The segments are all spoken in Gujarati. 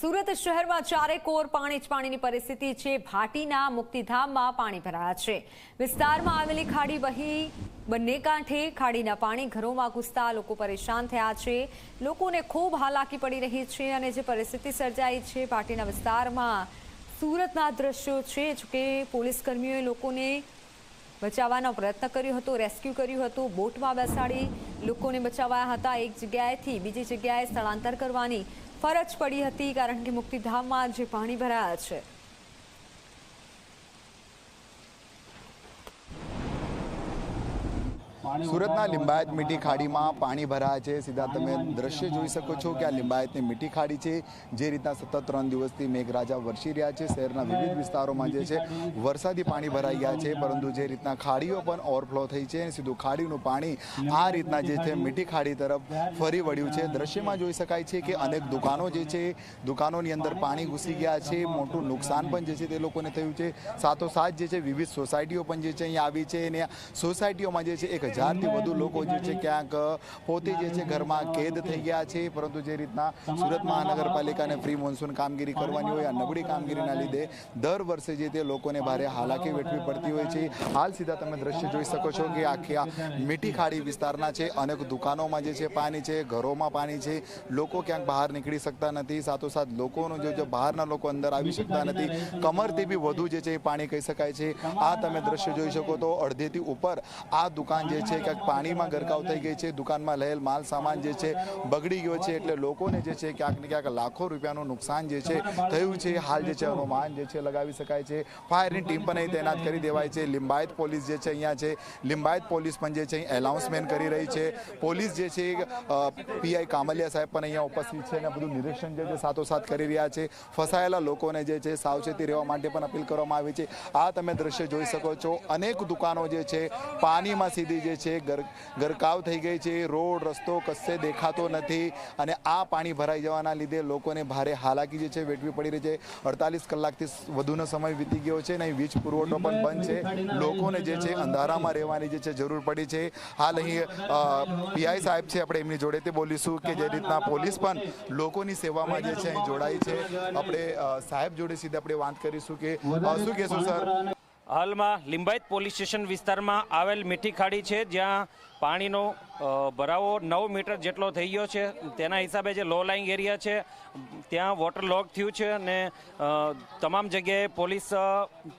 સુરત શહેરમાં ચારેકોર પાણી જ પાણીની પરિસ્થિતિ છે। ભાટીના મુક્તિધામમાં પાણી ભરાયા છે। વિસ્તારમાં આવેલી ખાડી વહી બંને કાંઠે ખાડીના પાણી ઘરોમાં ઘૂસતા લોકો પરેશાન થયા છે। લોકોને ખૂબ હાલાકી પડી રહી છે અને જે પરિસ્થિતિ સર્જાઈ છે ભાટીના વિસ્તારમાં સુરતના દ્રશ્યો છે। જોકે પોલીસ કર્મીઓએ લોકોને બચાવવાનો પ્રયત્ન કર્યો હતો, રેસ્ક્યુ કર્યું હતું, બોટમાં બેસાડી લોકોને બચાવ્યા હતા। એક જગ્યાએથી બીજી જગ્યાએ સ્થળાંતર કરવાની ફરજ પડી હતી કારણ કે મુક્તિધામમાં જે પાણી ભરાયા છે। સુરતના લિંબાયત મીઠી ખાડીમાં પાણી ભરાયા છે। સીધા તમે દ્રશ્ય જોઈ શકો છો કે આ લિંબાયતની મીઠી ખાડી છે। જે રીતના સતત 3 દિવસથી મેઘરાજા વરસી રહ્યા છે, શહેરના વિવિધ વિસ્તારોમાં જે છે વરસાદી પાણી ભરાઈ ગયા છે, પરંતુ જે રીતના ખાડીઓ પણ ઓવરફ્લો થઈ છે અને સીધું ખાડીનું પાણી આ રીતના જે છે મીઠી ખાડી તરફ ફરી વળ્યું છે। દ્રશ્યમાં જોઈ શકાય છે કે અનેક દુકાનો જે છે, દુકાનોની અંદર પાણી ઘૂસી ગયા છે, મોટું નુકસાન પણ જે છે તે લોકોને થયું છે। સાથોસાથ જે છે વિવિધ સોસાયટીઓ પણ જે છે અહીંયા આવી છે અને સોસાયટીઓમાં જે છે 1000થી વધુ લોકો જે છે ક્યાંક પોતે જે છે ઘરમાં કેદ થઈ ગયા છે। પરંતુ જે રીતના સુરત મહાનગરપાલિકાને પ્રી મોન્સૂન કામગીરી કરવાની હોય, આ નબળી કામગીરીના લીધે દર વર્ષે જે તે લોકોને ભારે હાલાકી વેઠવી પડતી હોય છે। હાલ સીધા તમે દ્રશ્ય જોઈ શકો છો કે આખી આ મીઠી ખાડી વિસ્તારના છે, અનેક દુકાનોમાં જે છે પાણી છે, ઘરોમાં પાણી છે, લોકો ક્યાંક બહાર નીકળી શકતા નથી। સાથોસાથ લોકોનો જે બહારના લોકો અંદર આવી શકતા નથી, કમરથી બી વધુ જે છે એ પાણી કહી શકાય છે। આ તમે દ્રશ્ય જોઈ શકો તો અડધેથી ઉપર આ દુકાન જે છે ક્યાંક પાણીમાં ગરકાવ થઈ ગઈ છે, દુકાનમાં રહેલ માલ સામાન જે છે બગડી ગયો છે, એટલે લોકોને જે છે ક્યાંક ને ક્યાંક લાખો રૂપિયાનું નુકસાન જે છે થયું છે। હાલ જે છે અનુમાન જે છે લગાવી શકાય છે। ફાયરની ટીમ પણ અહીં તૈનાત કરી દેવાય છે। લિંબાયત પોલીસ જે છે અહીંયા છે, લિંબાયત પોલીસ પણ જે છે એનાઉન્સમેન્ટ કરી રહી છે। પોલીસ જે છે પીઆઈ કામલિયા સાહેબ પણ અહીંયા ઉપસ્થિત છે અને બધું નિરીક્ષણ જે છે સાથોસાથ કરી રહ્યા છે। ફસાયેલા લોકોને જે છે સાવચેતી રહેવા માટે પણ અપીલ કરવામાં આવી છે। આ તમે દ્રશ્ય જોઈ શકો છો, અનેક દુકાનો જે છે પાણીમાં સીધી જે છે ગરકાવ થઈ ગઈ છે, રોડ રસ્તો કશે દેખાતો નથી અને આ પાણી ભરાઈ જવાના લીધે લોકોને ભારે હાલાકી જે છે વેઠવી પડી રહી છે। 48 કલાકથી વધુનો સમય વીતી ગયો છે અને વીજ પુરવઠો પણ બંધ છે, લોકોને જે છે અંધારામાં રહેવાની જે છે જરૂર પડી છે। હાલ અહીં પીઆઈ સાહેબ છે, આપણે એમની જોડે તે બોલીશું કે જે રીતના પોલીસ પણ લોકોની સેવામાં જે છે અહીં જોડાઈ છે। આપણે સાહેબ જોડે સીધા આપણે વાત કરીશું કે શું કહેશો સર? હાલમાં લિંબાયત પોલીસ સ્ટેશન વિસ્તારમાં આવેલ મીઠી ખાડી છે, જ્યાં પાણીનો ભરાવો 9 મીટર જેટલો થઈ ગયો છે। તેના હિસાબે જે લો લાઇંગ એરિયા છે ત્યાં વોટર લોક થયું છે અને તમામ જગ્યાએ પોલીસ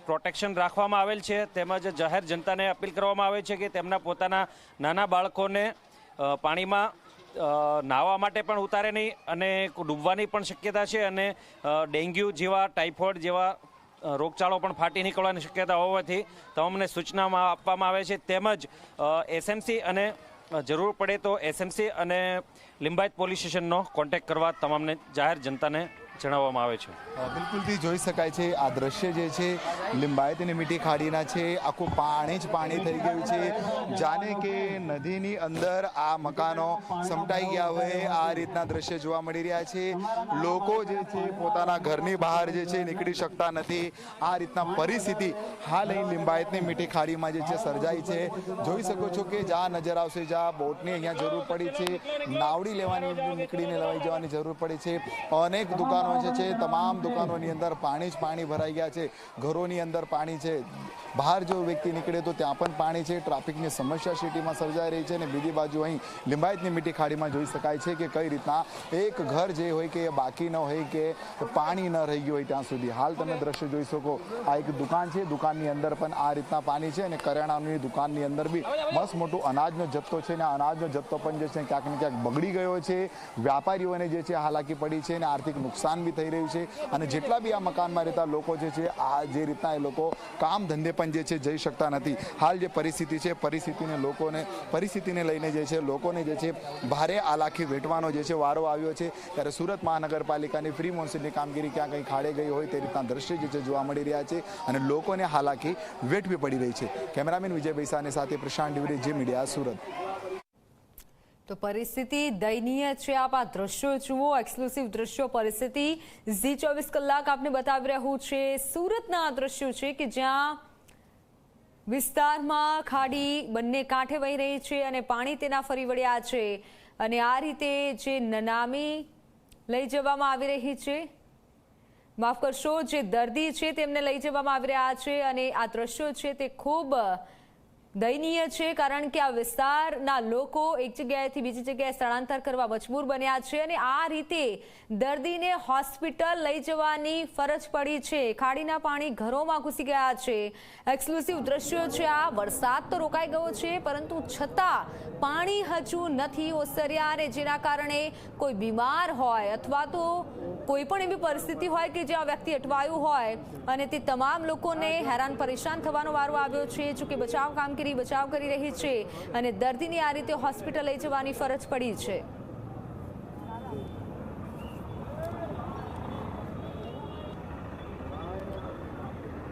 પ્રોટેક્શન રાખવામાં આવેલ છે। તેમજ જાહેર જનતાને અપીલ કરવામાં આવે છે કે તેમના પોતાના નાના બાળકોને પાણીમાં નાહવા માટે પણ ઉતારે નહીં અને ડૂબવાની પણ શક્યતા છે અને ડેન્ગ્યુ જેવા, ટાઇફોઇડ જેવા રોગચાળો પણ ફાટી નીકળવાની શક્યતા હોવાથી તમામને સૂચનામાં આપવામાં આવે છે। તેમજ એસએમસી અને જરૂર પડે તો એસએમસી અને લિંબાયત પોલીસ સ્ટેશનનો કોન્ટેક્ટ કરવા તમામને જાહેર જનતાને જણાવવામાં આવે છે। બિલકુલથી જોઈ શકાય છે આ દ્રશ્ય જે છે લિંબાયતની મીઠી ખાડીના છે, આખું પાણી જ પાણી થઈ ગયું છે, જાણે કે નદીની અંદર આ મકાનો સમટાઈ ગયા હોય આ રીતના દ્રશ્ય જોવા મળી રહ્યા છે। લોકો જે છે પોતાના ઘરની બહાર જે છે નીકળી શકતા નથી। આ રીતના પરિસ્થિતિ હાલ અહીં લિંબાયતની મીઠી ખાડીમાં જે છે સર્જાઈ છે। જોઈ શકો છો કે જ્યાં નજર આવશે, જ્યાં બોટની અહીંયા જરૂર પડી છે, નાવડી લેવાની નીકળીને લવાઈ જવાની જરૂર પડી છે। અનેક દુકાનો જે છે તમામ દુકાનોની અંદર પાણી જ પાણી ભરાઈ ગયા છે, ઘરોની અંદર પાણી છે, બહાર જો વ્યક્તિ નીકળે તો ત્યાં પણ પાણી છે। ટ્રાફિકની સમસ્યા સિટીમાં સર્જાઈ રહી છે અને બીજી બાજુ અહીં લિંબાયતની મીઠી ખાડીમાં જોઈ શકાય છે કે કઈ રીતના એક ઘર જે હોય કે બાકી ન હોય કે પાણી ન રહી ગયું હોય ત્યાં સુધી। હાલ તમે દ્રશ્ય જોઈ શકો, આ એક દુકાન છે, દુકાનની અંદર પણ આ રીતના પાણી છે અને કરિયાણાની દુકાનની અંદર બી મસ્ત મોટું અનાજનો જથ્થો છે અને અનાજનો જથ્થો પણ જે છે ક્યાંક ને ક્યાંક બગડી ગયો છે। વ્યાપારીઓને જે છે હાલાકી પડી છે અને આર્થિક નુકસાન બી થઈ રહ્યું છે અને જેટલા બી આ મકાનમાં રહેતા લોકો જે છે આ જે રીતના એ લોકો કામ ધંધે પણ જે છે જઈ શકતા નથી। હાલ જે પરિસ્થિતિ છે પરિસ્થિતિને લઈને જે છે લોકોને જે છે ભારે હાલાકી વેઠવાનો જે છે વારો આવ્યો છે। ત્યારે સુરત મહાનગરપાલિકાની પ્રી મોન્સૂનની કામગીરી ક્યાં કંઈ ખાડે ગઈ હોય તે રીતના દ્રશ્ય જે છે જોવા મળી રહ્યા છે અને લોકોને હાલાકી વેઠવી પડી રહી છે। કેમેરામેન વિજય બૈસાની સાથે પ્રશાંત ડિવરી, જે મીડિયા, સુરત। તો પરિસ્થિતિ દયનીય છે। આપ આ દ્રશ્યો જુઓ, એક્સક્લુસિવ દ્રશ્યો, પરિસ્થિતિ ઝી 24 કલાક આપને બતાવી રહ્યું છે। સુરતના આ દ્રશ્યો છે કે જ્યાં વિસ્તારમાં ખાડી બંને કાંઠે વહી રહી છે અને પાણી તેના ફરી વળ્યા છે અને આ રીતે જે નનામી લઈ જવામાં આવી રહી છે માફ કરશો, જે દર્દી છે તેમને લઈ જવામાં આવી રહ્યા છે અને આ દ્રશ્યો છે તે ખૂબ દયનીય છે, કારણ કે આ વિસ્તારના લોકો એક જગ્યાએથી બીજી જગ્યાએ સ્થળાંતર કરવા મજબૂર બન્યા છે અને આ રીતે દર્દીને હોસ્પિટલ લઈ જવાની ફરજ પડી છે. ખાડીના પાણી ઘરોમાં ઘૂસી ગયા છે. એક્સક્લુસિવ દ્રશ્યો છે આ. વરસાદ તો રોકાઈ ગયો છે, પરંતુ છતાં પાણી હજુ નથી ઓસર્યા અને જેના કારણે કોઈ બીમાર હોય અથવા તો કોઈ પણ એવી પરિસ્થિતિ હોય કે જ્યાં વ્યક્તિ અટવાયું હોય અને તે તમામ લોકોને હેરાન પરેશાન થવાનો વારો આવ્યો છે. જોકે બચાવ કરી રહી છે અને દર્દીને આ રીતે હોસ્પિટલ લઈ જવાની ફરજ પડી છે.